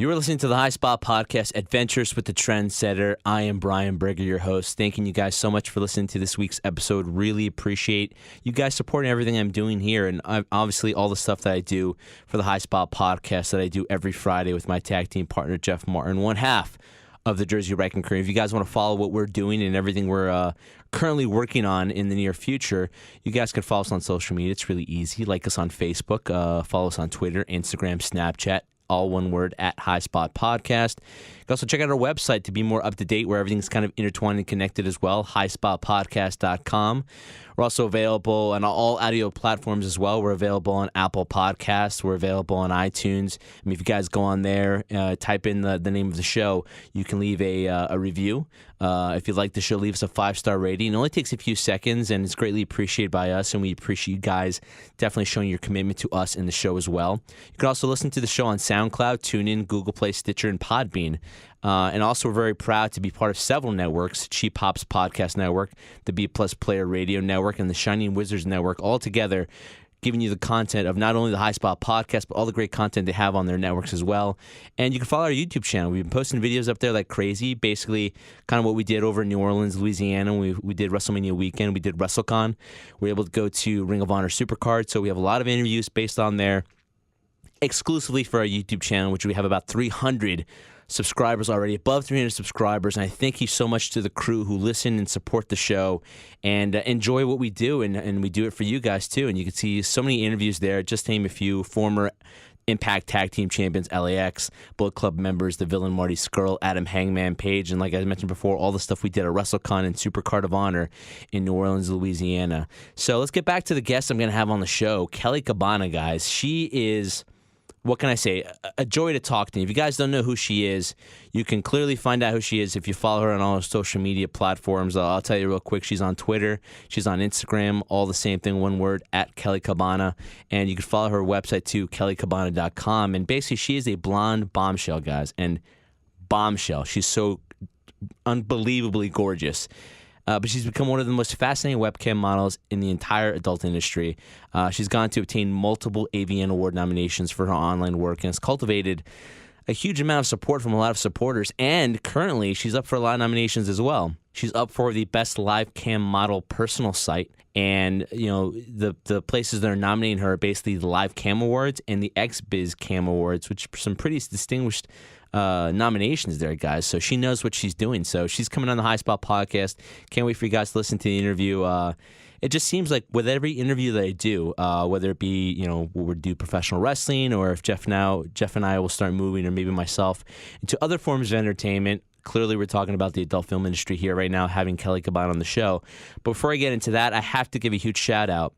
You are listening to the High Spot Podcast, Adventures with the Trendsetter. I am Brian Berger, your host. Thanking you guys so much for listening to this week's episode. Really appreciate you guys supporting everything I'm doing here, and obviously all the stuff that I do for the High Spot Podcast that I do every Friday with my tag team partner, Jeff Martin, one half of the Jersey Wrecking Crew. If you guys want to follow what we're doing and everything we're currently working on in the near future, you guys can follow us on social media. It's really easy. Like us on Facebook, follow us on Twitter, Instagram, Snapchat, all one word, at High Spot Podcast. You can also check out our website to be more up to date, where everything's kind of intertwined and connected as well, highspotpodcast.com. We're also available on all audio platforms as well. We're available on Apple Podcasts. We're available on iTunes. I mean, if you guys go on there, type in the name of the show, you can leave a review. If you like the show, leave us a 5-star rating. It only takes a few seconds, and it's greatly appreciated by us, and we appreciate you guys definitely showing your commitment to us and the show as well. You can also listen to the show on SoundCloud, TuneIn, Google Play, Stitcher, and Podbean. And also, we're very proud to be part of several networks: Cheap Hops Podcast Network, the B Plus Player Radio Network, and the Shining Wizards Network, all together giving you the content of not only the High Spot Podcast, but all the great content they have on their networks as well. And you can follow our YouTube channel. We've been posting videos up there like crazy, basically kind of what we did over in New Orleans, Louisiana. We did WrestleMania weekend. We did WrestleCon. We were able to go to Ring of Honor Supercard. So we have a lot of interviews based on there exclusively for our YouTube channel, which we have about 300 subscribers already, above 300 subscribers. And I thank you so much to the crew who listen and support the show and enjoy what we do. And we do it for you guys too. And you can see so many interviews there. Just name a few: former Impact Tag Team Champions LAX, Bullet Club members, the Villain Marty Scurll, Adam Hangman Page, and like I mentioned before, all the stuff we did at WrestleCon and Supercard of Honor in New Orleans, Louisiana. So let's get back to the guest I'm going to have on the show, Kelley Cabbana, guys. She is, what can I say, a joy to talk to. If you guys don't know who she is, you can clearly find out who she is if you follow her on all her social media platforms. I'll tell you real quick, she's on Twitter, she's on Instagram, all the same thing, one word, at Kelley Cabbana. And you can follow her website too, kellycabbana.com. And basically, she is a blonde bombshell, guys. And bombshell, she's so unbelievably gorgeous. But she's become one of the most fascinating webcam models in the entire adult industry. She's gone to obtain multiple AVN Award nominations for her online work, and has cultivated a huge amount of support from a lot of supporters. And currently, she's up for a lot of nominations as well. She's up for the Best Live Cam Model Personal Site. And, you know, the places that are nominating her are basically the Live Cam Awards and the XBiz Cam Awards, which are some pretty distinguished nominations there, guys. So she knows what she's doing. So she's coming on the High Spot Podcast. Can't wait for you guys to listen to the interview. It just seems like with every interview that I do, whether it be, you know, we'll do professional wrestling, or if Jeff and I will start moving, or maybe myself, into other forms of entertainment. Clearly, we're talking about the adult film industry here right now, having Kelley Cabbana on the show. But before I get into that, I have to give a huge shout out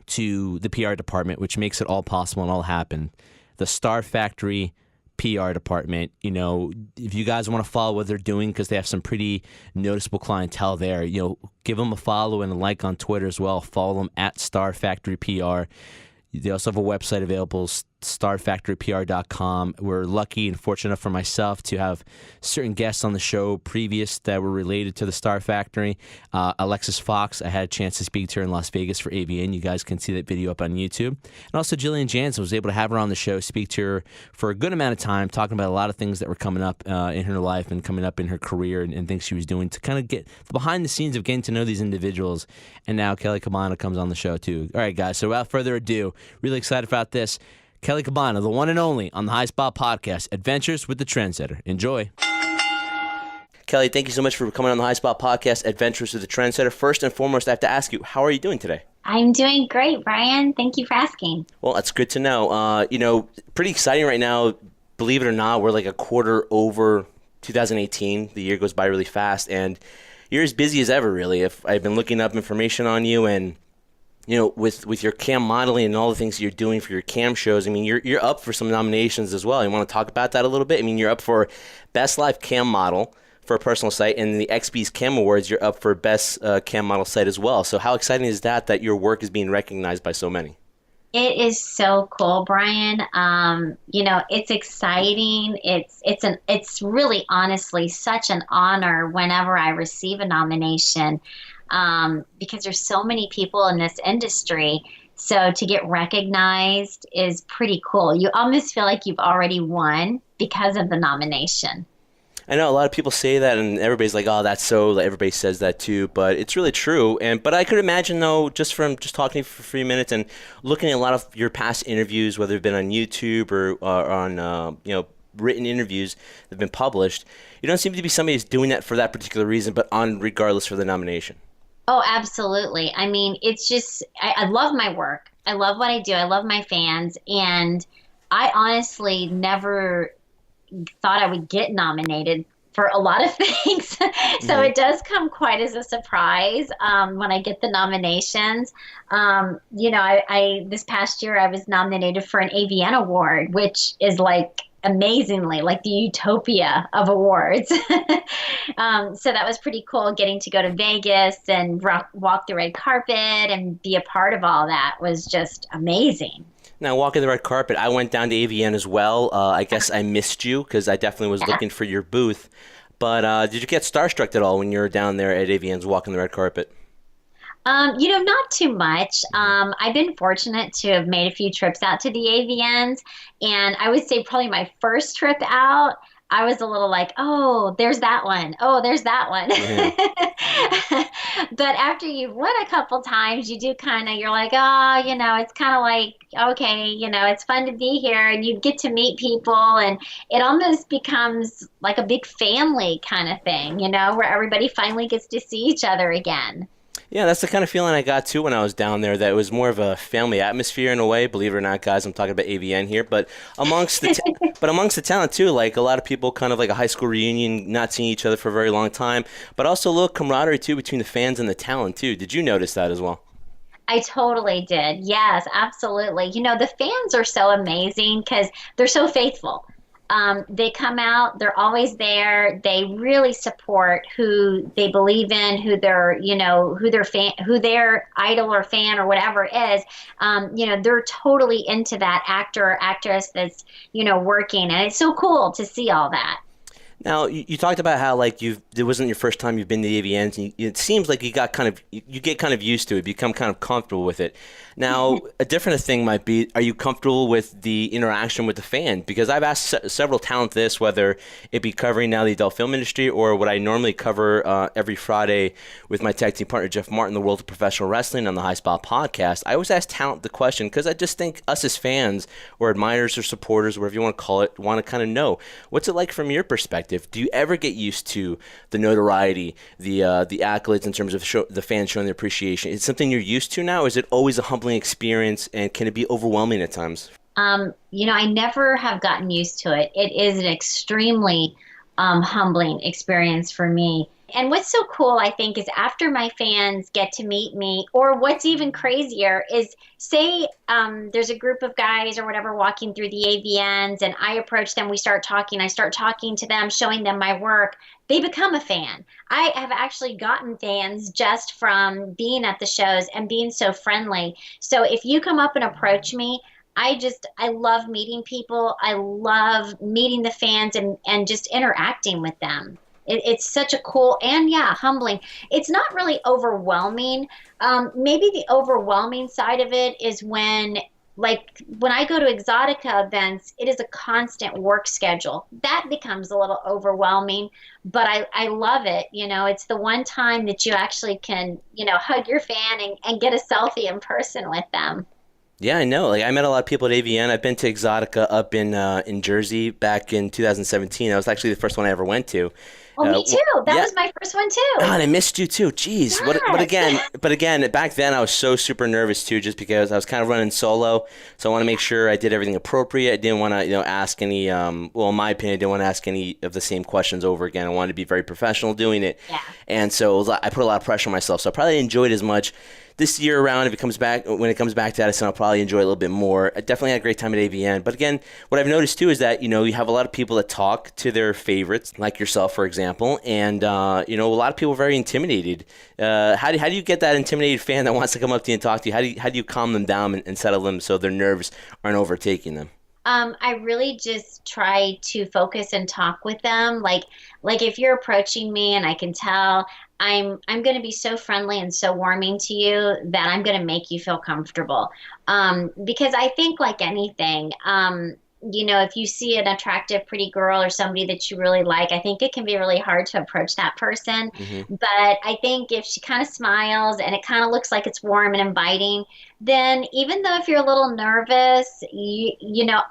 to the PR department, which makes it all possible and all happen. The Star Factory PR department. You know, if you guys want to follow what they're doing, because they have some pretty noticeable clientele there, you know, give them a follow and a like on Twitter as well. Follow them at Star Factory PR. They also have a website available, starfactorypr.com. We're lucky and fortunate enough for myself to have certain guests on the show previous that were related to the Star Factory. Alexis Fox, I had a chance to speak to her in Las Vegas for AVN. You guys can see that video up on YouTube. And also Jillian Jansen, was able to have her on the show, speak to her for a good amount of time, talking about a lot of things that were coming up in her life and coming up in her career, and things she was doing to kind of get behind the scenes of getting to know these individuals. And now Kelley Cabbana comes on the show too. All right, guys, so without further ado, really excited about this. Kelley Cabbana, the one and only, on the High Spot Podcast, Adventures with the Trendsetter. Enjoy. Kelley, thank you so much for coming on the High Spot Podcast, Adventures with the Trendsetter. First and foremost, I have to ask you, how are you doing today? I'm doing great, Brian. Thank you for asking. Well, that's good to know. You know, pretty exciting right now. Believe it or not, we're like a quarter over 2018. The year goes by really fast, and you're as busy as ever, really. If I've been looking up information on you, and you know, with your cam modeling and all the things you're doing for your cam shows, I mean, you're up for some nominations as well. You want to talk about that a little bit? I mean, you're up for Best Live Cam Model for a personal site, and the XB's Cam Awards, you're up for Best Cam Model Site as well. So how exciting is that your work is being recognized by so many? It is so cool, Brian. You know, it's exciting. It's really honestly such an honor whenever I receive a nomination, because there's so many people in this industry So to get recognized is pretty cool. You almost feel like you've already won because of the nomination. I know a lot of people say that, and everybody's like, "Oh, that's so." Like, everybody says that too, but it's really true. But I could imagine though, just from just talking for a few minutes and looking at a lot of your past interviews, whether they've been on YouTube or on written interviews that have been published, you don't seem to be somebody who's doing that for that particular reason, but on regardless for the nomination. Oh, absolutely. I mean, it's just, I love my work. I love what I do. I love my fans. And I honestly never thought I would get nominated for a lot of things. So it does come quite as a surprise when I get the nominations. I this past year I was nominated for an AVN Award, which is like amazingly like the utopia of awards. So that was pretty cool, getting to go to Vegas and walk the red carpet and be a part of all that was just amazing. Now, walking the red carpet, I went down to AVN as well. I guess I missed you because I definitely was looking for your booth. But did you get starstruck at all when you were down there at AVN's walking the red carpet? Not too much. I've been fortunate to have made a few trips out to the AVNs, and I would say probably my first trip out, I was a little like, oh, there's that one. Oh, there's that one. But after you've won a couple times, you do kind of, you're like, oh, it's kind of like, okay, it's fun to be here, and you get to meet people, and it almost becomes like a big family kind of thing, where everybody finally gets to see each other again. Yeah, that's the kind of feeling I got too when I was down there, that it was more of a family atmosphere in a way. Believe it or not, guys, I'm talking about AVN here, but amongst the talent too, like a lot of people, kind of like a high school reunion, not seeing each other for a very long time, but also a little camaraderie too between the fans and the talent too. Did you notice that as well? I totally did. Yes, absolutely. The fans are so amazing because they're so faithful. They come out, they're always there. They really support who they believe in, who their idol or fan or whatever it is. They're totally into that actor or actress that's, working. And it's so cool to see all that. Now, you talked about how like it wasn't your first time you've been to the AVNs, and it seems like you get kind of used to it, become kind of comfortable with it. Now, a different thing might be, are you comfortable with the interaction with the fan? Because I've asked several talent this, whether it be covering now the adult film industry or what I normally cover every Friday with my tag team partner Jeff Martin, the world of professional wrestling on the High Spot podcast. I always ask talent the question because I just think us as fans or admirers or supporters, whatever you want to call it, want to kind of know, what's it like from your perspective? Do you ever get used to the notoriety, the accolades in terms of the fans showing their appreciation? Is it something you're used to now? Or is it always a humbling experience, and can it be overwhelming at times? I never have gotten used to it. It is an extremely humbling experience for me. And what's so cool, I think, is after my fans get to meet me, or what's even crazier is, say there's a group of guys or whatever walking through the AVNs, and I approach them, I start talking to them, showing them my work. They become a fan. I have actually gotten fans just from being at the shows and being so friendly. So if you come up and approach me, I love meeting people. I love meeting the fans and just interacting with them. It's such a cool and humbling. It's not really overwhelming. Maybe the overwhelming side of it is when I go to Exotica events, it is a constant work schedule. That becomes a little overwhelming, but I love it. It's the one time that you actually can, hug your fan and get a selfie in person with them. Yeah, I know. Like, I met a lot of people at AVN. I've been to Exotica up in Jersey back in 2017. That was actually the first one I ever went to. Oh, me too. That was my first one too. God, I missed you too. Jeez. Yes. But again, back then I was so super nervous too, just because I was kind of running solo. So I want to make sure I did everything appropriate. I didn't want to, ask any. In my opinion, I didn't want to ask any of the same questions over again. I wanted to be very professional doing it. Yeah. And so I put a lot of pressure on myself. So I probably enjoyed as much. This year around, when it comes back to Addison, I'll probably enjoy it a little bit more. I definitely had a great time at AVN. But again, what I've noticed too is that, you have a lot of people that talk to their favorites, like yourself, for example. And, a lot of people are very intimidated. How do you get that intimidated fan that wants to come up to you and talk to you? How do you calm them down and settle them so their nerves aren't overtaking them? I really just try to focus and talk with them. Like if you're approaching me and I can tell, I'm going to be so friendly and so warming to you that I'm going to make you feel comfortable. Because I think like anything, if you see an attractive, pretty girl or somebody that you really like, I think it can be really hard to approach that person. Hmm. But I think if she kind of smiles and it kind of looks like it's warm and inviting, then even though if you're a little nervous,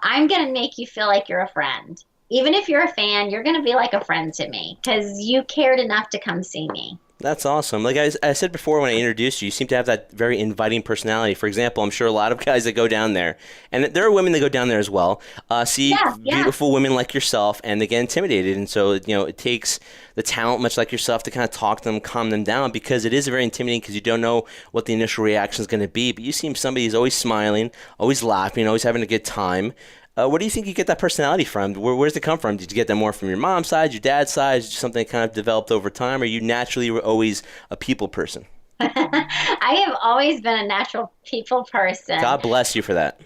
I'm going to make you feel like you're a friend. Even if you're a fan, you're going to be like a friend to me because you cared enough to come see me. That's awesome. Like I said before when I introduced you, you seem to have that very inviting personality. For example, I'm sure a lot of guys that go down there, and there are women that go down there as well, see Yeah, yeah. beautiful women like yourself, and they get intimidated. And so, it takes the talent, much like yourself, to kind of talk to them, calm them down, because it is very intimidating because you don't know what the initial reaction is going to be. But you seem somebody who's always smiling, always laughing, always having a good time. Where do you think you get that personality from? Where's it come from? Did you get that more from your mom's side, your dad's side? Is it something that kind of developed over time, or you naturally were always a people person? I have always been a natural people person. God bless you for that.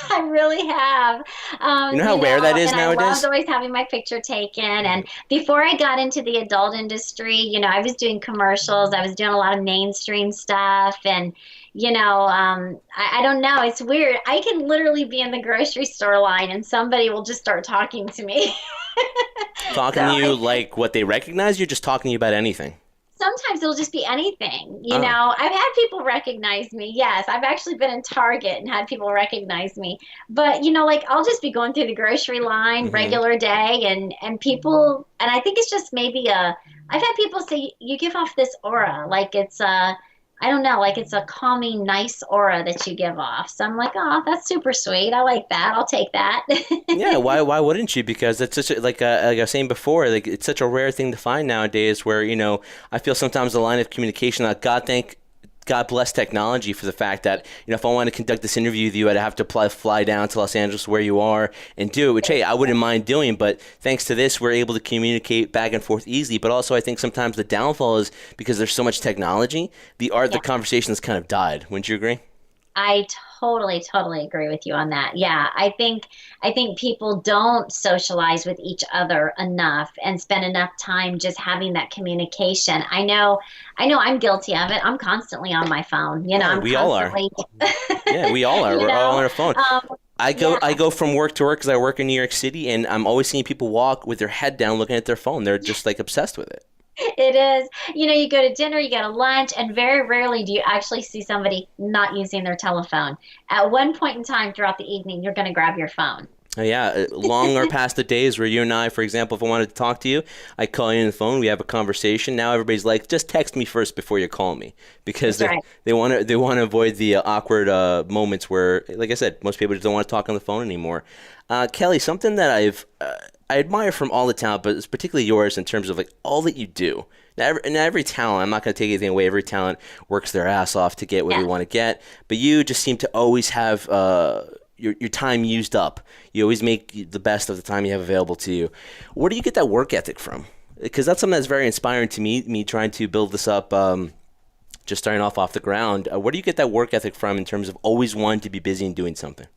I really have. You know how rare that is and nowadays? I loved always having my picture taken. And before I got into the adult industry, I was doing commercials. I was doing a lot of mainstream stuff. And, I don't know. It's weird. I can literally be in the grocery store line and somebody will just start talking to me. Talking to you like what they recognize you, just talking to you about anything? Sometimes it'll just be anything. Oh. I've had people recognize me. Yes, I've actually been in Target and had people recognize me. But, like I'll just be going through the grocery line, Hmm. regular day, and people, and I think it's just maybe I've had people say, you give off this aura, like it's I don't know, like it's a calming, nice aura that you give off. So I'm like, oh, that's super sweet. I like that. I'll take that. Yeah, why wouldn't you? Because it's such a, like I was saying before, like it's such a rare thing to find nowadays. Where I feel sometimes the line of communication. Like God bless technology for the fact that if I want to conduct this interview with you, I'd have to fly down to Los Angeles where you are and do it. Which hey, I wouldn't mind doing, but thanks to this, we're able to communicate back and forth easily. But also, I think sometimes the downfall is because there's so much technology, the art of the Yeah. conversation has kind of died. Wouldn't you agree? I totally, totally agree with you on that. Yeah, I think people don't socialize with each other enough and spend enough time just having that communication. I know I'm guilty of it. I'm constantly on my phone. Oh, I'm we all are. constantly, Yeah, we all are. you We're all know, on our phone. um, I yeah. go from work to work because I work in New York City, and I'm always seeing people walk with their head down, looking at their phone. They're just like obsessed with it. It is. You go to dinner, you go to lunch, and very rarely do you actually see somebody not using their telephone. At one point in time throughout the evening, you're going to grab your phone. Yeah, long are past the days where you and I, for example, if I wanted to talk to you, I call you on the phone, we have a conversation. Now everybody's like, just text me first before you call me, because That's right. they want to avoid the awkward moments where, like I said, most people just don't want to talk on the phone anymore. Kelly, something that I admire from all the talent, but it's particularly yours in terms of like all that you do. Now, every talent, I'm not going to take anything away. Every talent works their ass off to get where they Yeah. want to get, but you just seem to always have your time used up. You always make the best of the time you have available to you. Where do you get that work ethic from? Because that's something that's very inspiring to me. Me trying to build this up, just starting off the ground. Where do you get that work ethic from in terms of always wanting to be busy and doing something?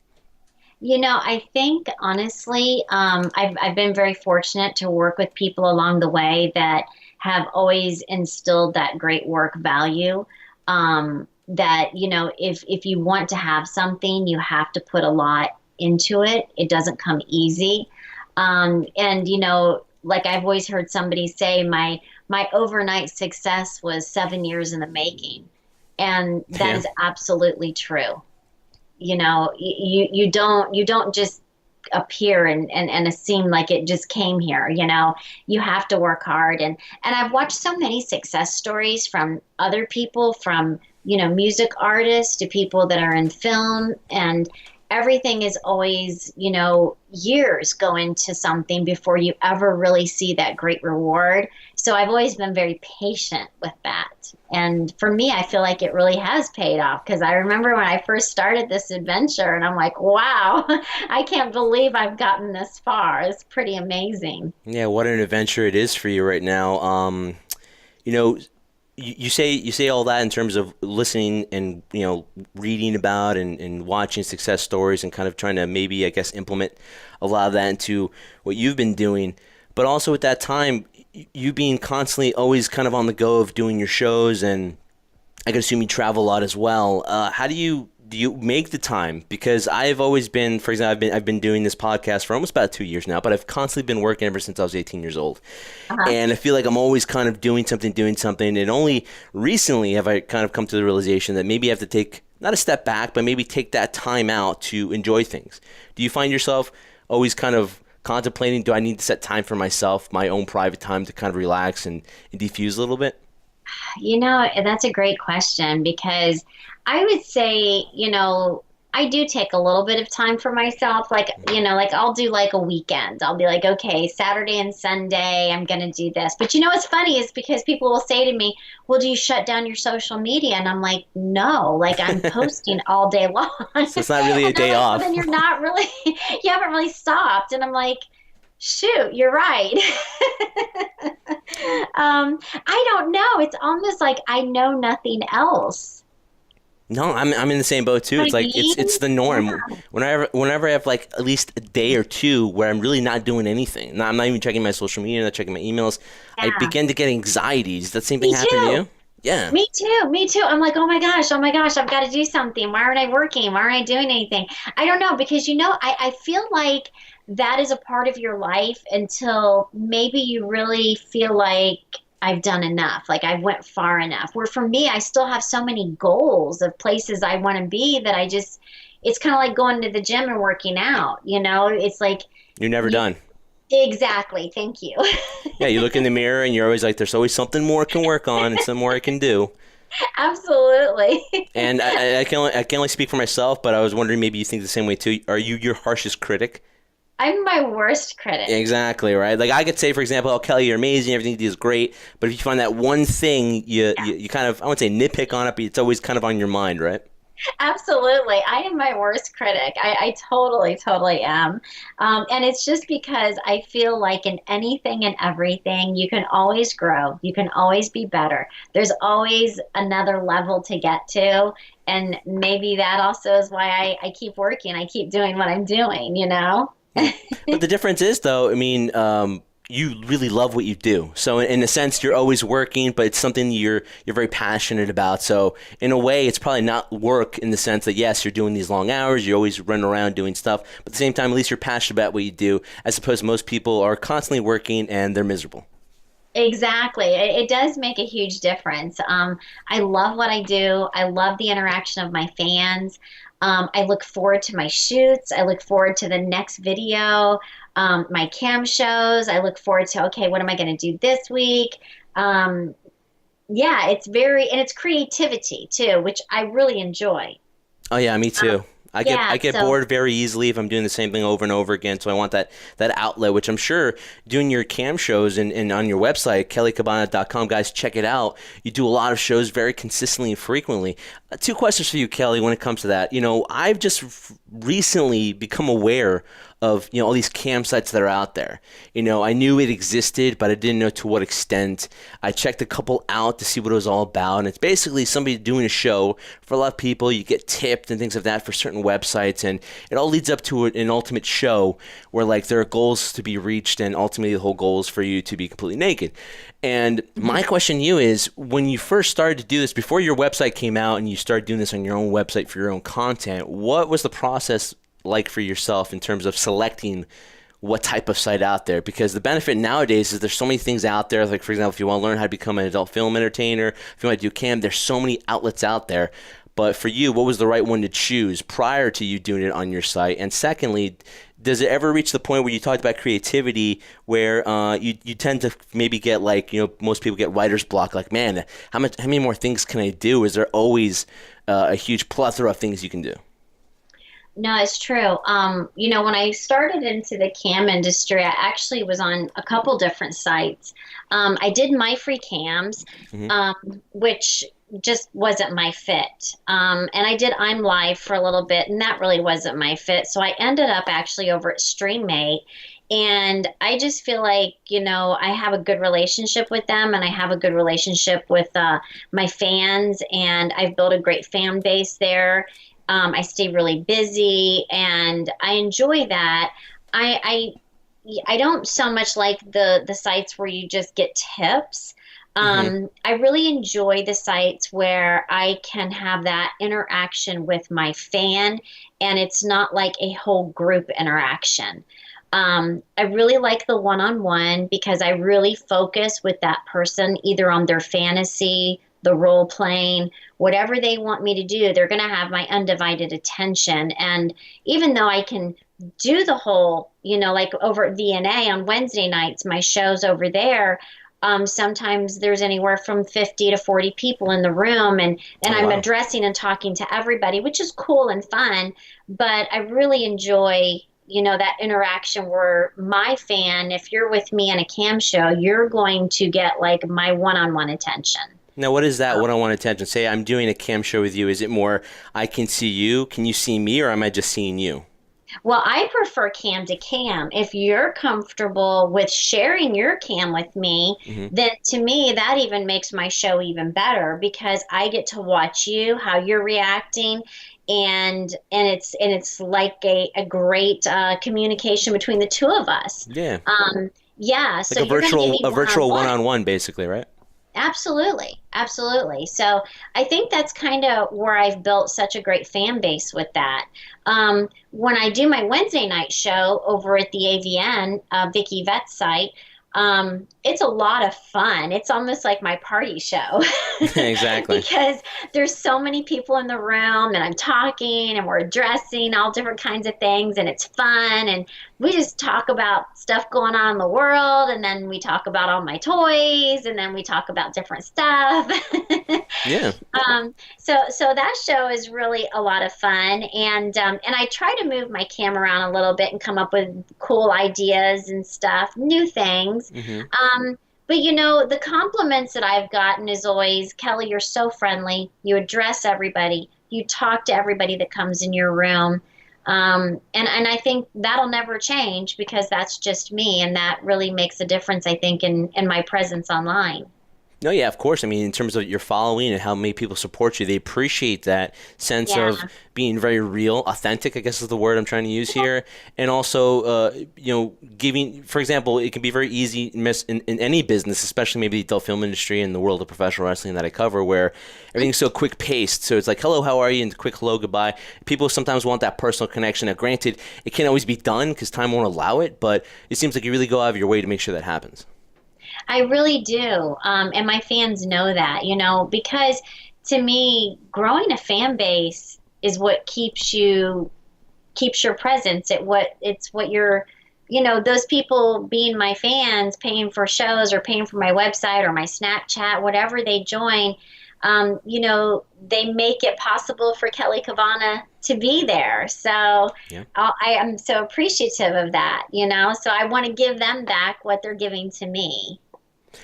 I think honestly, I've been very fortunate to work with people along the way that have always instilled that great work value. That if you want to have something, you have to put a lot into it. It doesn't come easy. And like I've always heard somebody say, my overnight success was 7 years in the making, and that Yeah. is absolutely true. You don't just appear and seem like it just came here. You have to work hard, and I've watched so many success stories from other people, from music artists to people that are in film, and everything is always years go into something before you ever really see that great reward. So I've always been very patient with that. And for me, I feel like it really has paid off, because I remember when I first started this adventure and I'm like, wow, I can't believe I've gotten this far. It's pretty amazing. Yeah, what an adventure it is for you right now. You know, you say all that in terms of listening and reading about and watching success stories and kind of trying to maybe I guess implement a lot of that into what you've been doing. But also at that time, you being constantly always kind of on the go of doing your shows, and I could assume you travel a lot as well. How do you make the time? Because I've always been, for example, I've been doing this podcast for almost about 2 years now, but I've constantly been working ever since I was 18 years old. And I feel like I'm always kind of doing something. And only recently have I kind of come to the realization that maybe I have to take, not a step back, but maybe take that time out to enjoy things. Do you find yourself always kind of contemplating, do I need to set time for myself, my own private time to kind of relax and diffuse a little bit? That's a great question, because I would say, I do take a little bit of time for myself. Like I'll do like a weekend. I'll be like, okay, Saturday and Sunday, I'm going to do this. But what's funny is because people will say to me, well, do you shut down your social media? And I'm like, no, like I'm posting all day long. So it's not really a day off. Well, then you're not really, you haven't really stopped. And I'm like, shoot, you're right. I don't know. It's almost like I know nothing else. No, I'm in the same boat too. It's like it's the norm. Yeah. Whenever I have like at least a day or two where I'm really not doing anything, I'm not even checking my social media, not checking my emails, I begin to get anxiety. Does that same thing happen to you? Yeah. Me too. I'm like, oh my gosh, I've got to do something. Why aren't I working? Why aren't I doing anything? I don't know, because I feel like that is a part of your life until maybe you really feel like I've done enough, like I went far enough. Where for me, I still have so many goals of places I want to be that it's kind of like going to the gym and working out, it's like. You're never done. Exactly. Thank you. Yeah, you look in the mirror and you're always like, there's always something more I can work on and some more I can do. Absolutely. And I can only speak for myself, but I was wondering, maybe you think the same way too. Are you your harshest critic? I'm my worst critic. Exactly, right? Like I could say, for example, oh, Kelly, you're amazing, everything you do is great, but if you find that one thing, you kind of, I wouldn't say nitpick on it, but it's always kind of on your mind, right? Absolutely. I am my worst critic. I totally am. And it's just because I feel like in anything and everything, you can always grow. You can always be better. There's always another level to get to. And maybe that also is why I keep working. I keep doing what I'm doing, But the difference is, though, I mean, you really love what you do. So in a sense, you're always working, but it's something you're very passionate about. So in a way, it's probably not work in the sense that, yes, you're doing these long hours, you're always running around doing stuff, but at the same time, at least you're passionate about what you do, as opposed to most people are constantly working and they're miserable. Exactly. It does make a huge difference. I love what I do. I love the interaction of my fans. I look forward to my shoots. I look forward to the next video, my cam shows. I look forward to, okay, what am I going to do this week? Yeah, it's and it's creativity too, which I really enjoy. Oh yeah, me too. I get bored very easily if I'm doing the same thing over and over again. So I want that outlet, which I'm sure doing your cam shows and on your website, kellycabbana.com, guys, check it out. You do a lot of shows very consistently and frequently. Two questions for you, Kelly, when it comes to that. I've just recently become aware of all these campsites that are out there. I knew it existed, but I didn't know to what extent. I checked a couple out to see what it was all about, and it's basically somebody doing a show for a lot of people. You get tipped and things like that for certain websites, and it all leads up to an ultimate show where like there are goals to be reached, and ultimately the whole goal is for you to be completely naked. And my question to you is, when you first started to do this, before your website came out and you started doing this on your own website for your own content, what was the process like for yourself in terms of selecting what type of site out there? Because the benefit nowadays is there's so many things out there. Like, for example, if you want to learn how to become an adult film entertainer, if you want to do cam, there's so many outlets out there. But for you, what was the right one to choose prior to you doing it on your site? And secondly, does it ever reach the point where you talked about creativity where you tend to maybe get like, most people get writer's block, like, man, how many more things can I do? Is there always a huge plethora of things you can do? No, it's true. When I started into the cam industry, I actually was on a couple different sites. I did My Free Cams, which just wasn't my fit. And I did I'm Live for a little bit, and that really wasn't my fit. So I ended up actually over at StreamMate. And I just feel like, I have a good relationship with them, and I have a good relationship with my fans, and I've built a great fan base there. I stay really busy, and I enjoy that. I I don't so much like the sites where you just get tips. Hmm. I really enjoy the sites where I can have that interaction with my fan, and it's not like a whole group interaction. I really like the one-on-one because I really focus with that person either on their fantasy, the role playing, whatever they want me to do, they're going to have my undivided attention. And even though I can do the whole, like over at VNA on Wednesday nights, my shows over there, sometimes there's anywhere from 50 to 40 people in the room, and Oh, I'm wow. addressing and talking to everybody, which is cool and fun. But I really enjoy, that interaction where my fan, if you're with me in a cam show, you're going to get like my one-on-one attention. Now, what is that one-on-one attention? Say I'm doing a cam show with you. Is it more I can see you, can you see me, or am I just seeing you? Well, I prefer cam to cam. If you're comfortable with sharing your cam with me, Hmm. then to me that even makes my show even better because I get to watch you, how you're reacting, and it's like a great communication between the two of us. Yeah, Yeah, like so you're going to get me a one on virtual one. one-on-one, basically, right? Absolutely. Absolutely. So I think that's kind of where I've built such a great fan base with that. When I do my Wednesday night show over at the AVN, Vicky Vet's site, it's a lot of fun. It's almost like my party show Exactly. because there's so many people in the room and I'm talking and we're addressing all different kinds of things and it's fun and we just talk about stuff going on in the world and then we talk about all my toys and then we talk about different stuff. Yeah. So that show is really a lot of fun, and I try to move my camera around a little bit and come up with cool ideas and stuff, new things. Hmm. But the compliments that I've gotten is always, Kelly, you're so friendly. You address everybody. You talk to everybody that comes in your room. And I think that'll never change because that's just me, and that really makes a difference, I think, in my presence online. No, yeah, of course. I mean, in terms of your following and how many people support you, they appreciate that sense Yeah. of being very real, authentic, I guess is the word I'm trying to use here. And also, giving, for example, it can be very easy in any business, especially maybe the film industry and the world of professional wrestling that I cover, where everything's so quick paced. So it's like, hello, how are you? And quick hello, goodbye. People sometimes want that personal connection. Now, granted, it can't always be done because time won't allow it, but it seems like you really go out of your way to make sure that happens. I really do. And my fans know that, because to me, growing a fan base is what keeps your presence. It's what you're, those people being my fans, paying for shows or paying for my website or my Snapchat, whatever they join, they make it possible for Kelley Cabbana to be there. So Yeah. I am so appreciative of that, so I want to give them back what they're giving to me.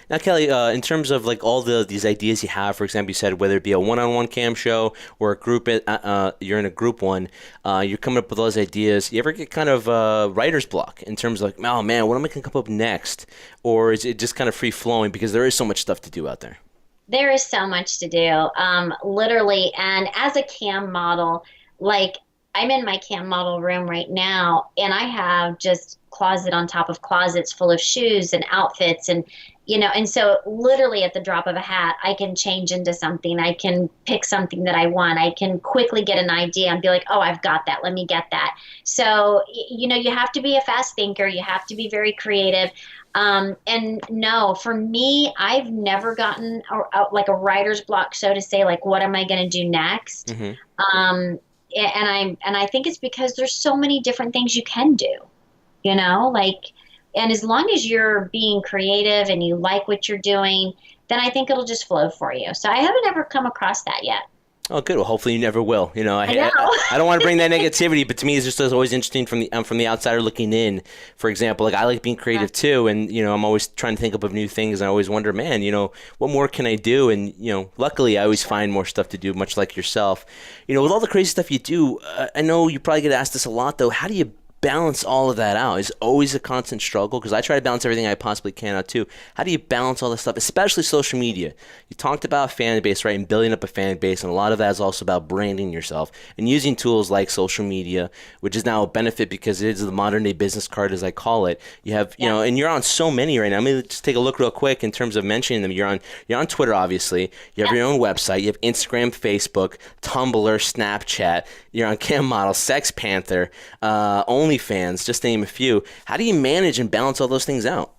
Now, Kelly, in terms of like all these ideas you have, for example, you said whether it be a one-on-one cam show or a group, you're in a group one, you're coming up with all those ideas. You ever get kind of writer's block in terms of like, oh man, what am I going to come up next? Or is it just kind of free flowing because there is so much stuff to do out there? There is so much to do, literally. And as a cam model, like I'm in my cam model room right now, and I have just closet on top of closets full of shoes and outfits and so literally at the drop of a hat, I can change into something. I can pick something that I want. I can quickly get an idea and be like, oh, I've got that. Let me get that. So, you have to be a fast thinker. You have to be very creative. And no, for me, I've never gotten like a writer's block, so to say, like, what am I going to do next? Hmm. And I think it's because there's so many different things you can do, like, and as long as you're being creative and you like what you're doing, then I think it'll just flow for you. So I haven't ever come across that yet. Oh, good. Well, hopefully you never will. I know. I don't want to bring that negativity, but to me, it's just always interesting from the outsider looking in. For example, like I like being creative too, and I'm always trying to think up of new things. And I always wonder, man, what more can I do? And luckily, I always find more stuff to do, much like yourself. With all the crazy stuff you do, I know you probably get asked this a lot, though. How do you balance all of that out? Is it always a constant struggle? Because I try to balance everything I possibly can out too. How do you balance all this stuff, especially social media? You talked about fan base, right, and building up a fan base, and a lot of that is also about branding yourself and using tools like social media, which is now a benefit because it is the modern day business card, as I call it. You have, you know, and you're on so many right now. Let me just take a look real quick in terms of mentioning them. You're on Twitter, obviously. You have your own website. You have Instagram, Facebook, Tumblr, Snapchat. You're on Cam Model, Sex Panther, OnlyFans, just to name a few. How do you manage and balance all those things out?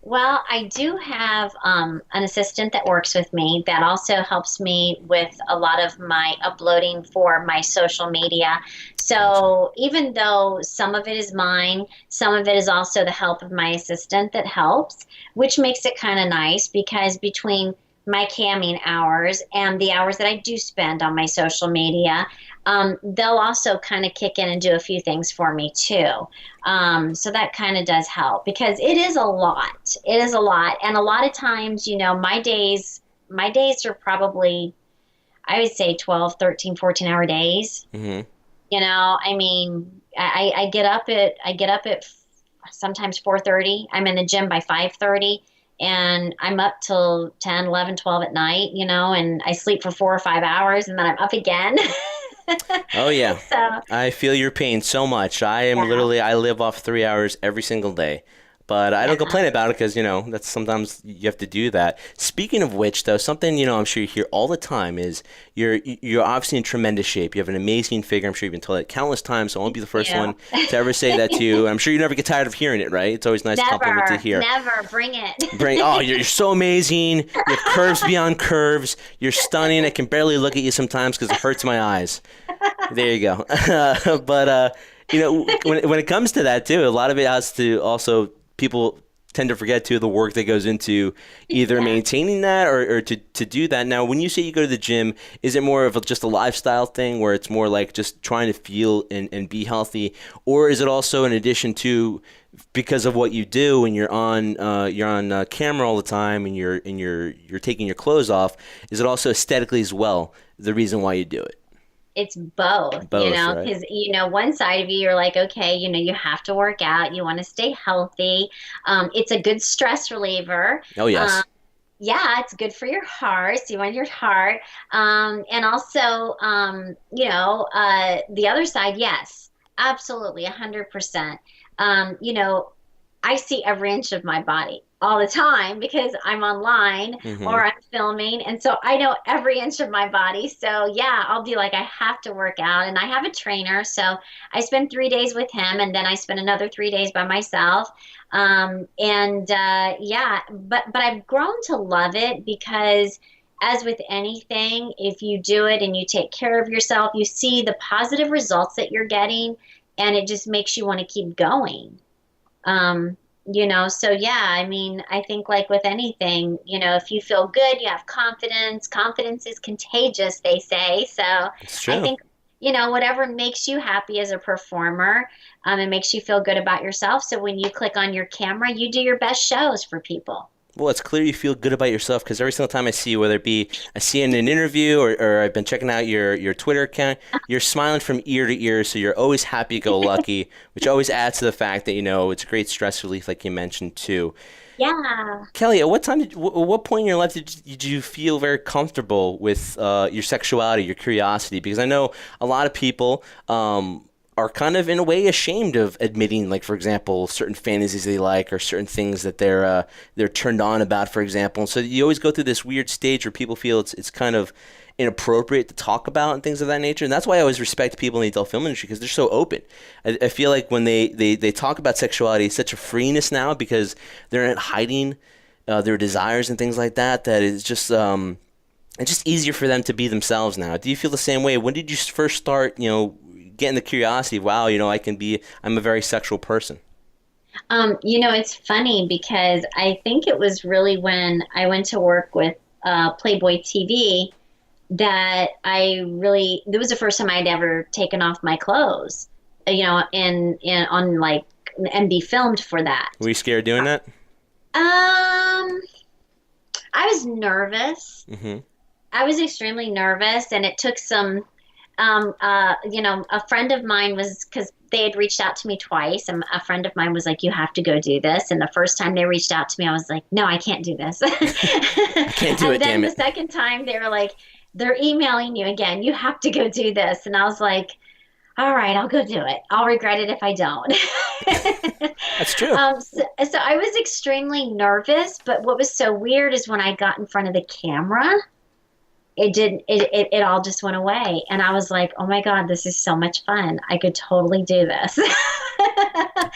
Well, I do have an assistant that works with me that also helps me with a lot of my uploading for my social media. So even though some of it is mine, some of it is also the help of my assistant that helps, which makes it kind of nice because between my camming hours and the hours that I do spend on my social media, they'll also kind of kick in and do a few things for me too. So that kind of does help because it is a lot. It is a lot. And a lot of times, you know, my days are probably, I would say 12, 13, 14-hour days. Mm-hmm. You know, I mean, I get up at sometimes 4:30. I'm in the gym by 5:30. And I'm up till 10, 11, 12 at night, you know, and I sleep for 4 or 5 hours and then I'm up again. Oh, yeah. So, I feel your pain so much. I live off 3 hours every single day. But I don't complain about it because, you know, that's sometimes you have to do that. Speaking of which, though, something, you know, I'm sure you hear all the time is you're obviously in tremendous shape. You have an amazing figure. I'm sure you've been told that countless times, so I won't be the first one to ever say that to you. I'm sure you never get tired of hearing it, right? It's always nice compliment to hear. Never. Bring it. Oh, you're so amazing. You have curves beyond curves. You're stunning. I can barely look at you sometimes because it hurts my eyes. There you go. But, you know, when it comes to that, too, a lot of it has to also – people tend to forget too the work that goes into either maintaining that or to do that. Now, when you say you go to the gym, is it more of just a lifestyle thing where it's more like just trying to feel and be healthy, or is it also in addition to because of what you do and you're on camera all the time and you're taking your clothes off? Is it also aesthetically as well the reason why you do it? It's both, you know, because, right? You know, one side of you, you're like, okay, you know, you have to work out. You want to stay healthy. It's a good stress reliever. Oh, yes. Yeah, it's good for your heart. So you want your heart. And also, you know, the other side, yes, absolutely, 100%. You know, I see every inch of my body all the time because I'm online or I'm filming. And so I know every inch of my body. So yeah, I'll be like, I have to work out. And I have a trainer. So I spend 3 days with him and then I spend another 3 days by myself. Yeah, but I've grown to love it because as with anything, if you do it and you take care of yourself, you see the positive results that you're getting and it just makes you want to keep going. You know, so yeah, I mean, I think like with anything, you know, if you feel good, you have confidence. Confidence is contagious, they say. So I think, you know, whatever makes you happy as a performer, it makes you feel good about yourself. So when you click on your camera, you do your best shows for people. Well, it's clear you feel good about yourself because every single time I see you, whether it be I see in an interview or I've been checking out your Twitter account, you're smiling from ear to ear, so you're always happy-go-lucky, which always adds to the fact that, you know, it's a great stress relief like you mentioned too. Yeah. Kelly, at what point in your life did you feel very comfortable with your sexuality, your curiosity? Because I know a lot of people are kind of in a way ashamed of admitting, like, for example, certain fantasies they like or certain things that they're turned on about, for example. And so you always go through this weird stage where people feel it's kind of inappropriate to talk about and things of that nature. And that's why I always respect people in the adult film industry because they're so open. I feel like when they talk about sexuality, it's such a freeness now because they're not hiding their desires and things like that, that it's just it's just easier for them to be themselves now. Do you feel the same way? When did you first start, you know, getting the curiosity of, wow, you know, I'm a very sexual person? You know, it's funny because I think it was really when I went to work with Playboy TV that that was the first time I'd ever taken off my clothes, you know, and be filmed for that. Were you scared doing that? I was nervous. Mm-hmm. I was extremely nervous and it took some, you know, a friend of mine was, because they had reached out to me twice, and a friend of mine was like, you have to go do this. And the first time they reached out to me, I was like, no, I can't do this. I can't do it, damn it. And then the second time they were like, they're emailing you again. You have to go do this. And I was like, all right, I'll go do it. I'll regret it if I don't. That's true. So I was extremely nervous, but what was so weird is when I got in front of the camera, it all just went away. And I was like, oh my God, this is so much fun. I could totally do this.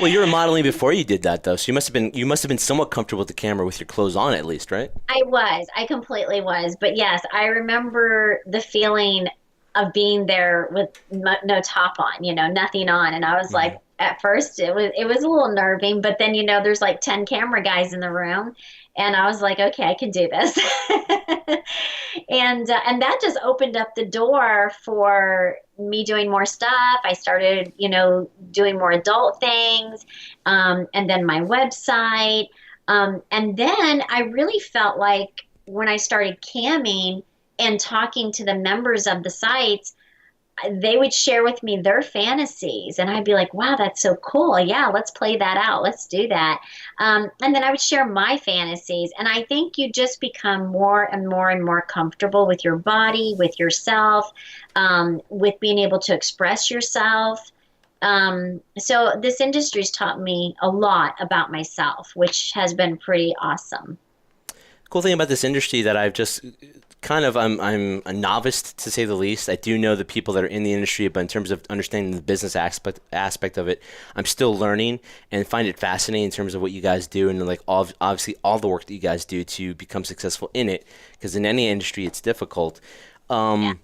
Well, you were modeling before you did that, though, so you must have been somewhat comfortable with the camera with your clothes on, at least, right? I completely was. But yes, I remember the feeling of being there with no top on, nothing on. And I was like, at first it was a little nerving, but then, there's like 10 camera guys in the room. And I was like, okay, I can do this. And that just opened up the door for me doing more stuff. I started, doing more adult things, and then my website. And then I really felt like when I started camming and talking to the members of the sites, they would share with me their fantasies, and I'd be like, wow, that's so cool. Yeah, let's play that out. Let's do that. And then I would share my fantasies. And I think you just become more and more and more comfortable with your body, with yourself, with being able to express yourself. So this industry's taught me a lot about myself, which has been pretty awesome. Cool thing about this industry that I've just I'm a novice, to say the least. I do know the people that are in the industry, but in terms of understanding the business aspect of it, I'm still learning and find it fascinating in terms of what you guys do and like obviously all the work that you guys do to become successful in it, because in any industry it's difficult. Looking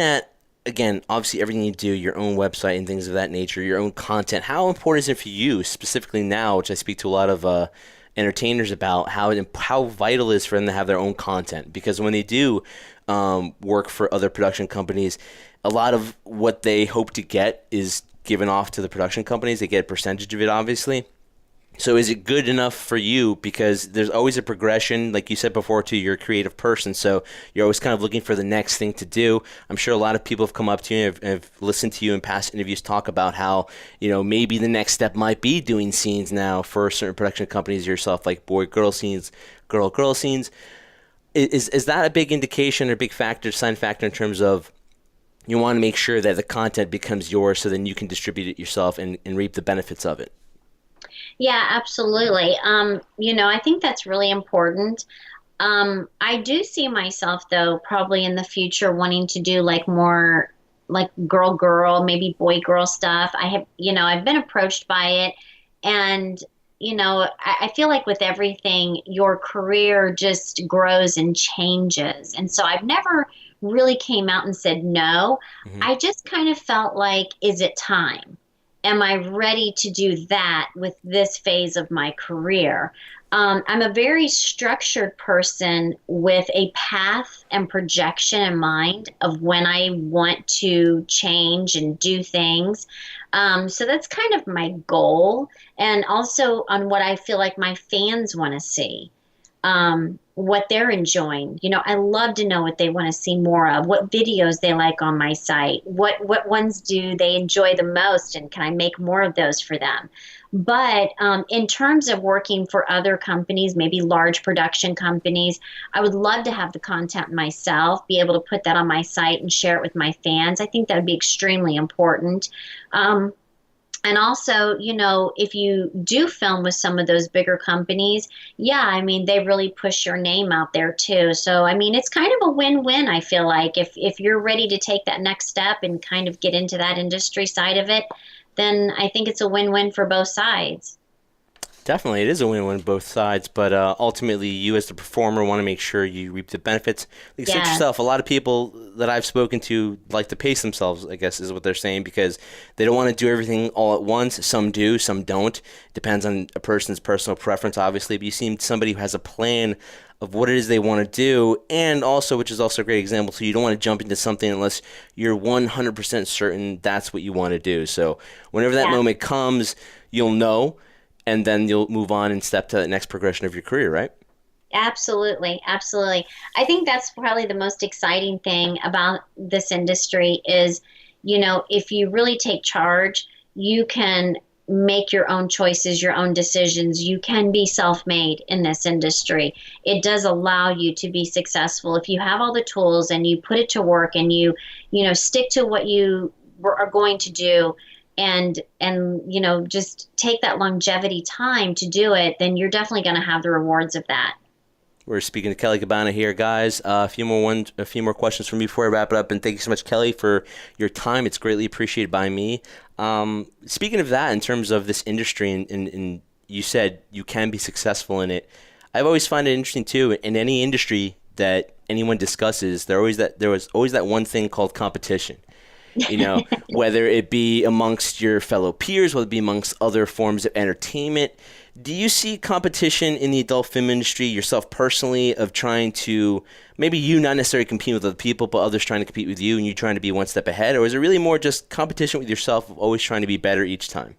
at, again, obviously everything you do, your own website and things of that nature, your own content, how important is it for you specifically now, which I speak to a lot of entertainers about, how vital it is for them to have their own content? Because when they do work for other production companies, a lot of what they hope to get is given off to the production companies. They get a percentage of it, obviously. So is it good enough for you? Because there's always a progression, like you said before, to your creative person. So you're always kind of looking for the next thing to do. I'm sure a lot of people have come up to you and have listened to you in past interviews talk about how, maybe the next step might be doing scenes now for certain production companies yourself, like boy-girl scenes, girl-girl scenes. Is that a big indication or big sign factor in terms of you want to make sure that the content becomes yours so then you can distribute it yourself and reap the benefits of it? Yeah, absolutely. I think that's really important. I do see myself, though, probably in the future wanting to do like more like girl, maybe boy-girl stuff. I've been approached by it, and, I feel like with everything, your career just grows and changes. And so I've never really came out and said no. Mm-hmm. I just kind of felt like, is it time? Am I ready to do that with this phase of my career? I'm a very structured person with a path and projection in mind of when I want to change and do things. So that's kind of my goal, and also on what I feel like my fans want to see. What they're enjoying. I love to know what they want to see more of, what videos they like on my site, what ones do they enjoy the most, and can I make more of those for them? But in terms of working for other companies, maybe large production companies, I would love to have the content myself, be able to put that on my site and share it with my fans. I think that would be extremely important. And also, if you do film with some of those bigger companies, they really push your name out there too. So, it's kind of a win-win, I feel like. If you're ready to take that next step and kind of get into that industry side of it, then I think it's a win-win for both sides. Definitely, it is a win-win both sides, but ultimately you as the performer want to make sure you reap the benefits. Like you said yourself, a lot of people that I've spoken to like to pace themselves, I guess is what they're saying, because they don't want to do everything all at once. Some do, some don't. Depends on a person's personal preference, obviously, but you seem somebody who has a plan of what it is they want to do, and also, which is also a great example, so you don't want to jump into something unless you're 100% certain that's what you want to do. So whenever that moment comes, you'll know, and then you'll move on and step to the next progression of your career, right? Absolutely. Absolutely. I think that's probably the most exciting thing about this industry is, if you really take charge, you can make your own choices, your own decisions. You can be self-made in this industry. It does allow you to be successful if you have all the tools and you put it to work and you stick to what you are going to do, and just take that longevity time to do it, then you're definitely going to have the rewards of that. We're speaking to Kelley Cabbana here, guys. A few more questions from me before I wrap it up. And thank you so much, Kelley, for your time. It's greatly appreciated by me. Speaking of that, in terms of this industry, and you said you can be successful in it, I've always found it interesting too. In any industry that anyone discusses, there was always that one thing called competition. Whether it be amongst your fellow peers, whether it be amongst other forms of entertainment. Do you see competition in the adult film industry yourself personally, of trying to, maybe you not necessarily compete with other people, but others trying to compete with you and you trying to be one step ahead? Or is it really more just competition with yourself of always trying to be better each time?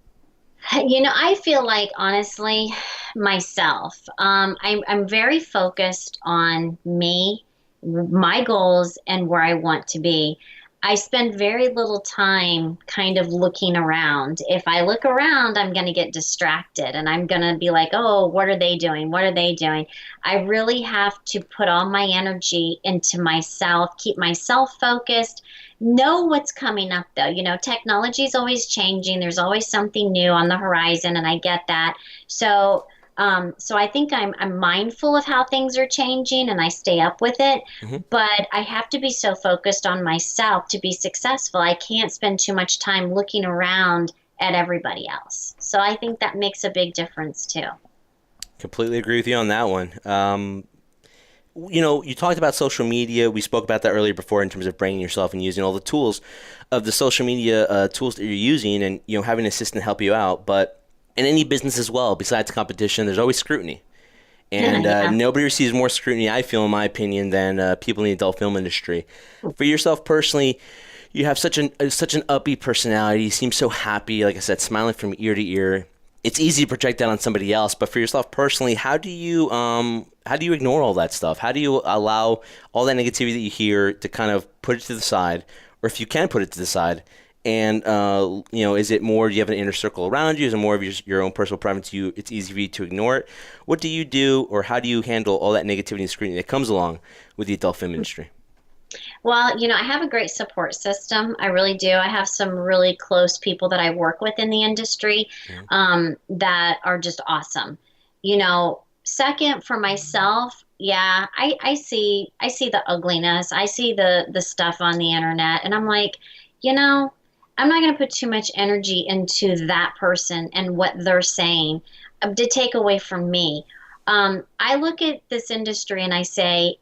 I feel like, honestly, myself, I'm very focused on me, my goals, and where I want to be. I spend very little time kind of looking around. If I look around, I'm going to get distracted and I'm going to be like, oh, what are they doing? What are they doing? I really have to put all my energy into myself, keep myself focused, know what's coming up though. Technology is always changing. There's always something new on the horizon, and I get that. So I think I'm mindful of how things are changing and I stay up with it, but I have to be so focused on myself to be successful. I can't spend too much time looking around at everybody else. So I think that makes a big difference too. Completely agree with you on that one. You talked about social media. We spoke about that earlier before in terms of branding yourself and using all the tools of the social media tools that you're using, and having an assistant help you out. But in any business as well, besides competition, there's always scrutiny. And nobody receives more scrutiny, I feel, in my opinion, than people in the adult film industry. For yourself personally, you have such an upbeat personality. You seem so happy, like I said, smiling from ear to ear. It's easy to project that on somebody else, but for yourself personally, how do you ignore all that stuff? How do you allow all that negativity that you hear to kind of put it to the side, or if you can put it to the side? And, is it more, do you have an inner circle around you? Is it more of your own personal preference? It's easy for you to ignore it. What do you do, or how do you handle all that negativity and scrutiny that comes along with the adult film industry? Well, I have a great support system. I really do. I have some really close people that I work with in the industry that are just awesome. Second, for myself, yeah, I see the ugliness. I see the stuff on the internet, and I'm like, I'm not going to put too much energy into that person and what they're saying to take away from me. I look at this industry and I say,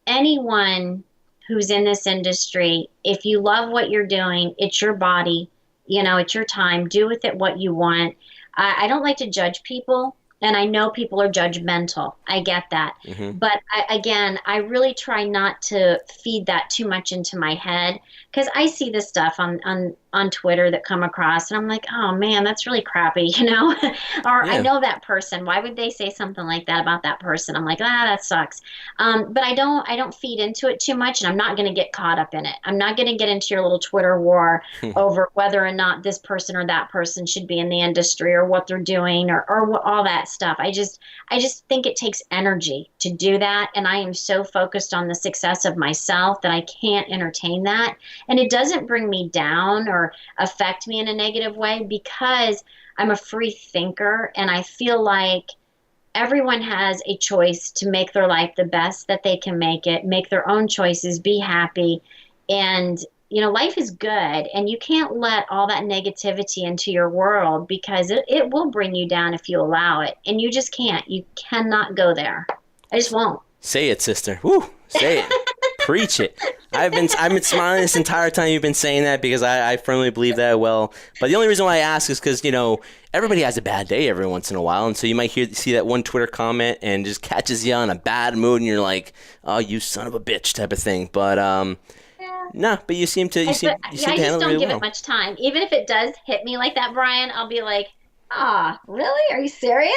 anyone who's in this industry, if you love what you're doing, it's your body, it's your time, do with it what you want. I don't like to judge people. And I know people are judgmental. I get that. But I really try not to feed that too much into my head, because I see this stuff on Twitter that come across and I'm like, oh man, that's really crappy, or I know that person. Why would they say something like that about that person? I'm like, that sucks. But I don't feed into it too much, and I'm not going to get caught up in it. I'm not going to get into your little Twitter war over whether or not this person or that person should be in the industry or what they're doing or all that stuff. I just think it takes energy to do that, and I am so focused on the success of myself that I can't entertain that. And it doesn't bring me down or affect me in a negative way, because I'm a free thinker, and I feel like everyone has a choice to make their life the best that they can make it, make their own choices, be happy. And life is good, and you can't let all that negativity into your world, because it will bring you down if you allow it. And you just can't. You cannot go there. I just won't. Say it, sister. Woo, say it. Preach it. I've been smiling this entire time you've been saying that, because I firmly believe that. Well, but the only reason why I ask is because, everybody has a bad day every once in a while. And so you might see that one Twitter comment and just catches you on a bad mood, and you're like, oh, you son of a bitch type of thing. But, no, but you seem to I handle it really well. I just don't give it much time. Even if it does hit me like that, Brian, I'll be like, really? Are you serious?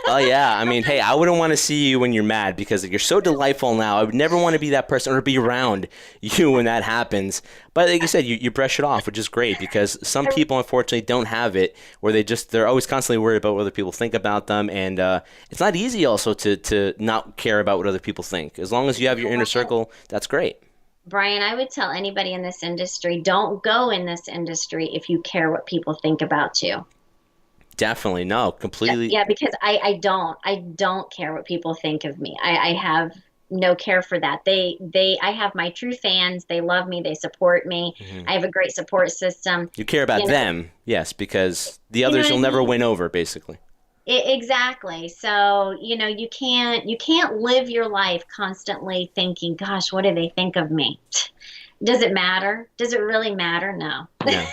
Oh yeah, I mean, hey, I wouldn't want to see you when you're mad because you're so delightful now. I would never want to be that person or be around you when that happens. But like you said, you brush it off, which is great because some people unfortunately don't have it, where they're always constantly worried about what other people think about them, and it's not easy also to not care about what other people think. As long as you have your inner circle, that's great. Brian, I would tell anybody in this industry, don't go in this industry if you care what people think about you. Definitely, no, completely. Yeah, because I don't care what people think of me. I have no care for that. I have my true fans. They love me. They support me. Mhm. I have a great support system. You care about You know, them, yes, because the you know others what I you'll never mean? win over, basically. Exactly. So, you can't live your life constantly thinking, gosh, what do they think of me? Does it matter? Does it really matter? No. No.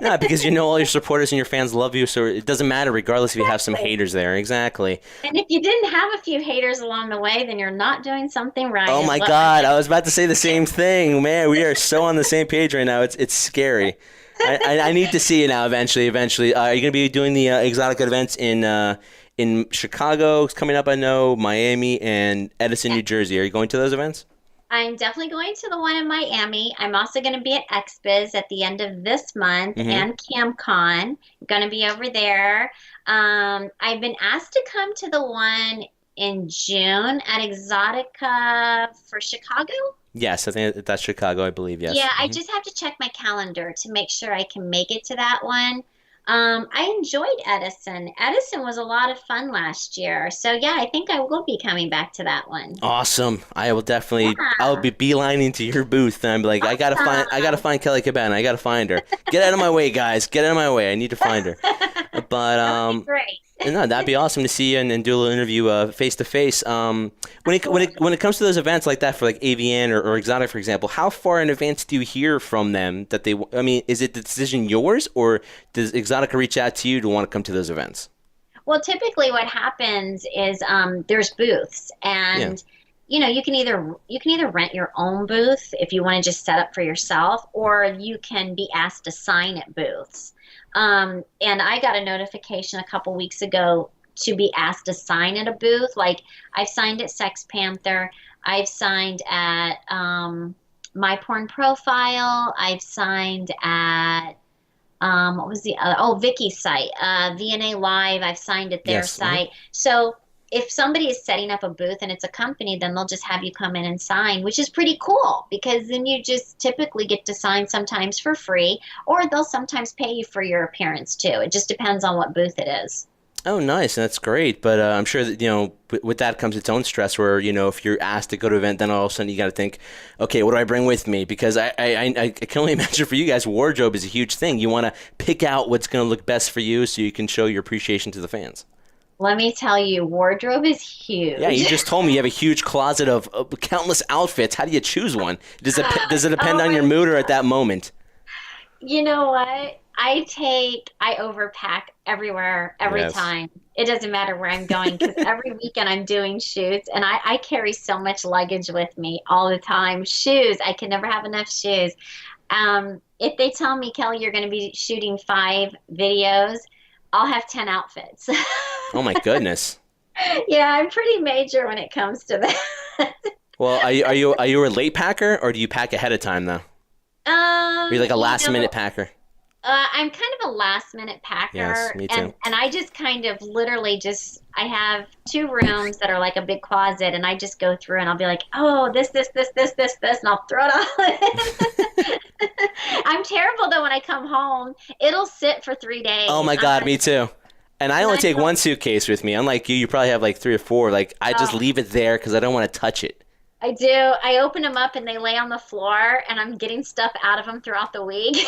No, because you know all your supporters and your fans love you, so it doesn't matter regardless if you have some Exactly. haters there. Exactly. And if you didn't have a few haters along the way, then you're not doing something right, Oh is my what I God, think. I was about to say the same thing. Man, we are so on the same page right now. It's scary. I need to see you now eventually. Eventually, are you going to be doing the exotic events in Chicago? It's coming up, I know, Miami and Edison, New Jersey. Are you going to those events? I'm definitely going to the one in Miami. I'm also going to be at XBiz at the end of this month Mm-hmm. and CamCon. I'm going to be over there. I've been asked to come to the one in June at Exotica for Chicago. Yes, I think that's Chicago, I believe. Yes. Yeah, I Hmm. just have to check my calendar to make sure I can make it to that one. I enjoyed Edison. Edison was a lot of fun last year. So yeah, I think I will be coming back to that one. Awesome. I will definitely. I'll Yeah. be beelining to your booth, and I'm like, I gotta Awesome. find Kelley Cabbana. I gotta find her. Get out of my way, guys. Get out of my way. I need to find her. But That would be great. no, that'd be awesome to see you and do a little interview face to face. Absolutely. When it comes to those events like that for like AVN or Exotic, for example, how far in advance do you hear from them that they? I mean, is it the decision yours, or does Exotica reach out to you to want to come to those events? Well, typically what happens is there's booths, Yeah. and you can either rent your own booth if you want to just set up for yourself, or you can be asked to sign at booths. And I got a notification a couple weeks ago to be asked to sign at a booth. Like I've signed at Sex Panther, I've signed at My Porn Profile, I've signed at what was the other? Oh, Vicky's site, VNA Live. I've signed at their Yes. Hmm. site. So if somebody is setting up a booth and it's a company, then they'll just have you come in and sign, which is pretty cool because then you just typically get to sign sometimes for free, or they'll sometimes pay you for your appearance too. It just depends on what booth it is. Oh, nice. That's great. But I'm sure that, with that comes its own stress where, if you're asked to go to an event, then all of a sudden you got to think, okay, what do I bring with me? Because I can only imagine for you guys, wardrobe is a huge thing. You want to pick out what's going to look best for you so you can show your appreciation to the fans. Let me tell you, wardrobe is Yeah, you huge. just told me you have a huge closet of countless outfits. How do you choose one? Does it depend Oh on your my mood or at that moment? You know what? I overpack everywhere, every Yes. time. It doesn't matter where I'm going because every weekend I'm doing shoots and I carry so much luggage with me all the time. Shoes, I can never have enough shoes. If they tell me, Kelly, you're going to be shooting 5 videos, I'll have 10 outfits. Oh my goodness. Yeah, I'm pretty major when it comes to that. Well, are you a late packer or do you pack ahead of time though? Are you like a You last know, minute packer? I'm kind of a last minute Yes, packer, me and too. I just kind of literally just I have 2 rooms that are like a big closet, and I just go through and I'll be like, oh, this, and I'll throw it all in. I'm terrible though when I come home. It'll sit for 3 days. Oh my God, me too. And I And only I take go, one suitcase with me. Unlike you probably have like 3 or 4. Like I just oh, leave it there because I don't want to touch it. I do. I open them up and they lay on the floor, and I'm getting stuff out of them throughout the week.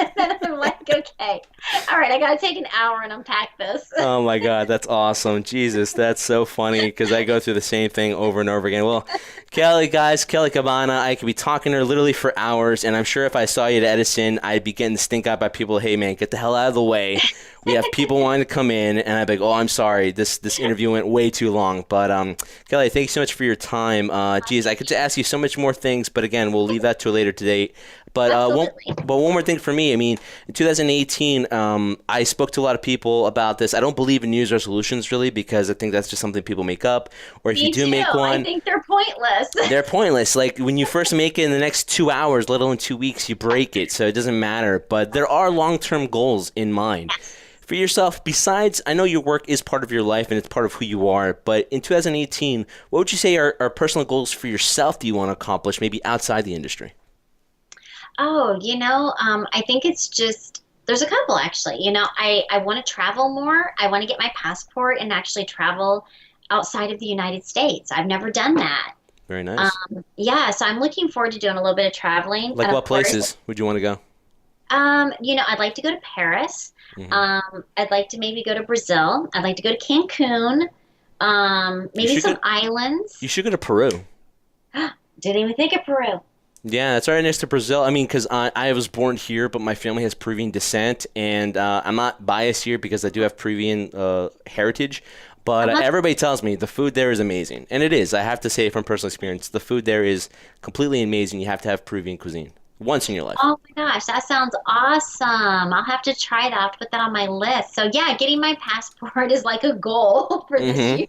And then I'm like, okay, all right, I got to take an hour and unpack this. Oh my God, that's awesome. Jesus, that's so funny because I go through the same thing over and over again. Well, Kelly, guys, Kelley Cabbana, I could be talking to her literally for hours, and I'm sure if I saw you at Edison, I'd be getting the stink eye by people. Hey, man, get the hell out of the way. We have people wanting to come in, and I'd be like, oh, I'm sorry. This interview went way too long. But, Kelly, thank you so much for your time. Geez, I could ask you so much more things, but again, we'll leave that to a later date. But Absolutely. one more thing for me. I mean, in 2018, I spoke to a lot of people about this. I don't believe in New Year's resolutions really because I think that's just something people make up. Or if you Me do too. make one, I think they're pointless. they're pointless. Like when you first make it in the next 2 hours, let alone 2 weeks, you break it. So it doesn't matter. But there are long-term goals in mind. For yourself, besides, I know your work is part of your life and it's part of who you are, but in 2018, what would you say are personal goals for yourself that you want to accomplish, maybe outside the industry? Oh, I think it's just, there's a couple actually. I want to travel more. I want to get my passport and actually travel outside of the United States. I've never done that. Very nice. Yeah, so I'm looking forward to doing a little bit of traveling. Like And what of course, places would you want to go? I'd like to go to Paris. I'd like to maybe go to Brazil. I'd like to go to Cancun. Maybe some islands. You should go to Peru. Didn't even think of Peru. Yeah, it's right next to Brazil. I mean, because I was born here, but my family has Peruvian descent, and I'm not biased here because I do have Peruvian heritage. But everybody tells me the food there is amazing, and it is. I have to say from personal experience, the food there is completely amazing. You have to have Peruvian cuisine once in your life. Oh my gosh, that sounds awesome. I'll have to try that. I'll have to put that on my list. So yeah, getting my passport is like a goal for this year.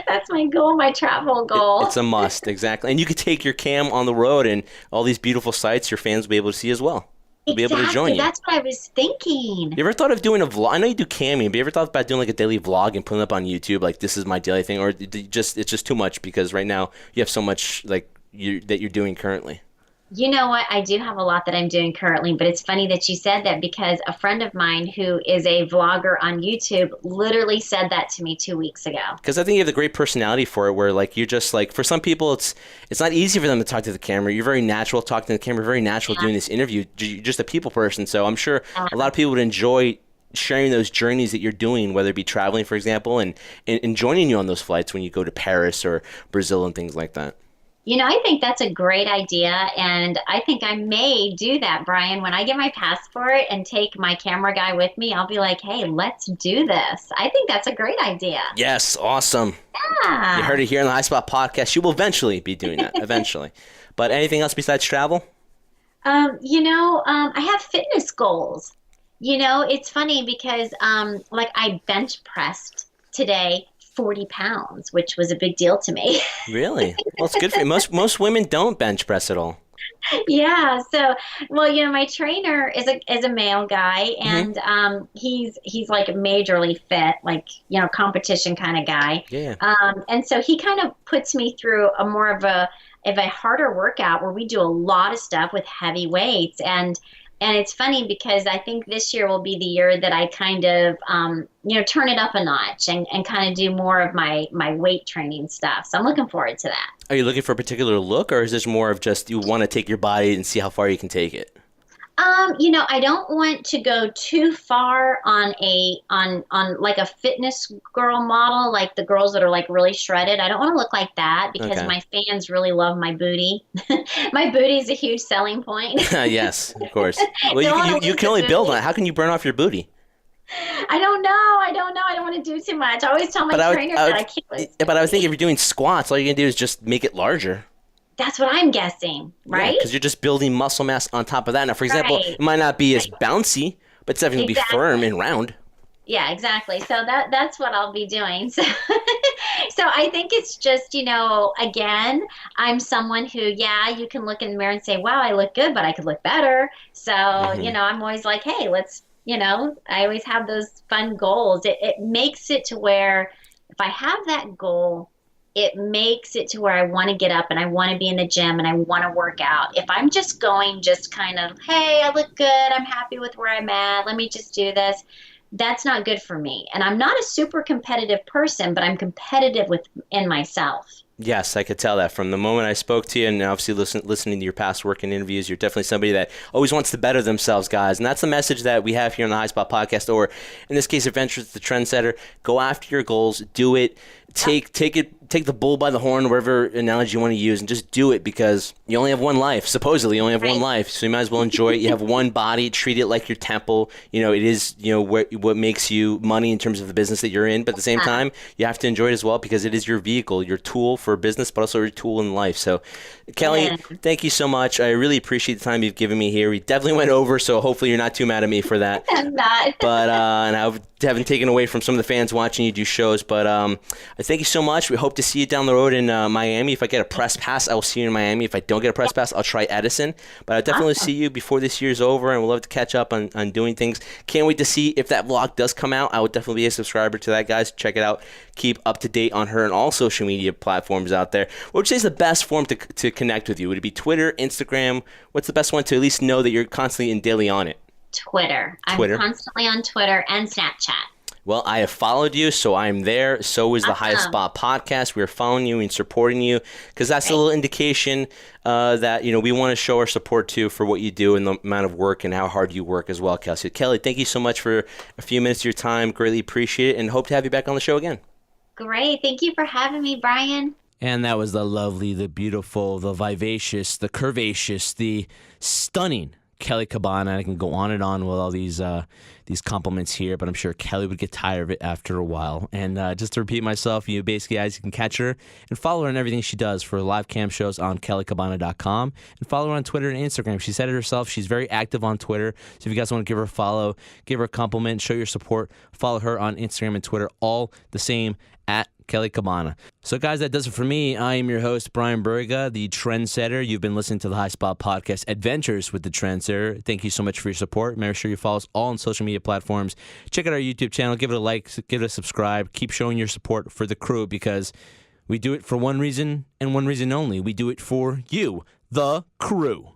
That's my goal, my travel goal. It's a must, exactly. And you could take your cam on the road and all these beautiful sights your fans will be able to see as well. They'll be able to join you. That's what I was thinking. You ever thought of doing a vlog? I know you do camming, but you ever thought about doing like a daily vlog and putting it up on YouTube? Like, this is my daily thing? Or it's just too much because right now you have so much like that you're doing currently? You know what? I do have a lot that I'm doing currently, but it's funny that you said that because a friend of mine who is a vlogger on YouTube literally said that to me 2 weeks ago. Because I think you have the great personality for it where like you're just like, for some people it's not easy for them to talk to the camera. You're very natural talking to the camera, very natural doing this interview. You're just a people person. So I'm sure a lot of people would enjoy sharing those journeys that you're doing, whether it be traveling, for example, and joining you on those flights when you go to Paris or Brazil and things like that. I think that's a great idea, and I think I may do that, Brian. When I get my passport and take my camera guy with me, I'll be like, hey, let's do this. I think that's a great idea. Yes, awesome. Yeah. You heard it here on the High Spot Podcast. You will eventually be doing that, eventually. But anything else besides travel? I have fitness goals. It's funny because like I bench pressed today 40 pounds, which was a big deal to me. Really? Well, it's good for you. Most women don't bench press at all. Yeah. So, well, my trainer is a male guy, and he's like majorly fit, like competition kind of guy. Yeah. And so he kind of puts me through a more of a harder workout where we do a lot of stuff with heavy weights, and it's funny because I think this year will be the year that I kind of, turn it up a notch and kind of do more of my weight training stuff. So I'm looking forward to that. Are you looking for a particular look, or is this more of just you want to take your body and see how far you can take it? I don't want to go too far on like a fitness girl model, like the girls that are like really shredded. I don't want to look like that because my fans really love my booty. My booty is a huge selling point. Yes, of course. Well, you can only build on it. How can you burn off your booty? I don't know. I don't want to do too much. I always tell my trainer that I can't. But I was thinking if you're doing squats, all you're going to do is just make it larger. That's what I'm guessing, right? Because you're just building muscle mass on top of that. Now, for example, it might not be as bouncy, but it's definitely going to be firm and round. Yeah, exactly. So that's what I'll be doing. So, so I think it's just, again, I'm someone who, you can look in the mirror and say, wow, I look good, but I could look better. So, I'm always like, hey, let's, I always have those fun goals. It makes it to where if I have that goal, it makes it to where I want to get up and I want to be in the gym and I want to work out. If I'm just going kind of, hey, I look good, I'm happy with where I'm at, let me just do this, that's not good for me. And I'm not a super competitive person, but I'm competitive in myself. Yes, I could tell that from the moment I spoke to you, and obviously listening to your past work and interviews. You're definitely somebody that always wants to better themselves, guys. And that's the message that we have here on the High Spot Podcast, or in this case, Adventures with the Trendsetter. Go after your goals, do it. Take it take the bull by the horn, whatever analogy you want to use, and just do it, because you only have one life. Supposedly, you only have one life, so you might as well enjoy it. You have one body. Treat it like your temple. It is what makes you money in terms of the business that you're in. But at the same time, you have to enjoy it as well, because it is your vehicle, your tool for business, but also your tool in life. So, Kelley, thank you so much. I really appreciate the time you've given me here. We definitely went over, so hopefully you're not too mad at me for that. I'm not. But and I haven't taken away from some of the fans watching you do shows. But I thank you so much. We hope to see you down the road in Miami. If I get a press pass, I will see you in Miami. If I don't get a press pass, I'll try Edison. But I'll definitely see you before this year's over, and we'll love to catch up on doing things. Can't wait to see if that vlog does come out. I would definitely be a subscriber to that, guys. Check it out. Keep up to date on her and all social media platforms out there. What would you say is the best form to connect with you? Would it be Twitter, Instagram? What's the best one to at least know that you're constantly and daily on it? Twitter. I'm constantly on Twitter and Snapchat. Well, I have followed you, so I'm there. So is the Highest Spot podcast. We're following you and supporting you, because that's a little indication that we want to show our support too for what you do and the amount of work and how hard you work as well, Kelsey. Kelley, thank you so much for a few minutes of your time. Greatly appreciate it, and hope to have you back on the show again. Great. Thank you for having me, Brian. And that was the lovely, the beautiful, the vivacious, the curvaceous, the stunning Kelley Cabbana. I can go on and on with all these compliments here, but I'm sure Kelley would get tired of it after a while. And just to repeat myself, basically, guys, you can catch her and follow her on everything she does for live cam shows on kellycabbana.com, and follow her on Twitter and Instagram. She said it herself. She's very active on Twitter. So if you guys want to give her a follow, give her a compliment, show your support, follow her on Instagram and Twitter, all the same, at Kelley Cabbana. So, guys, that does it for me. I am your host, Brian Berga, the Trendsetter. You've been listening to the High Spot Podcast, Adventures with the Trendsetter. Thank you so much for your support. Make sure you follow us all on social media platforms. Check out our YouTube channel. Give it a like. Give it a subscribe. Keep showing your support for the crew, because we do it for one reason and one reason only. We do it for you, the crew.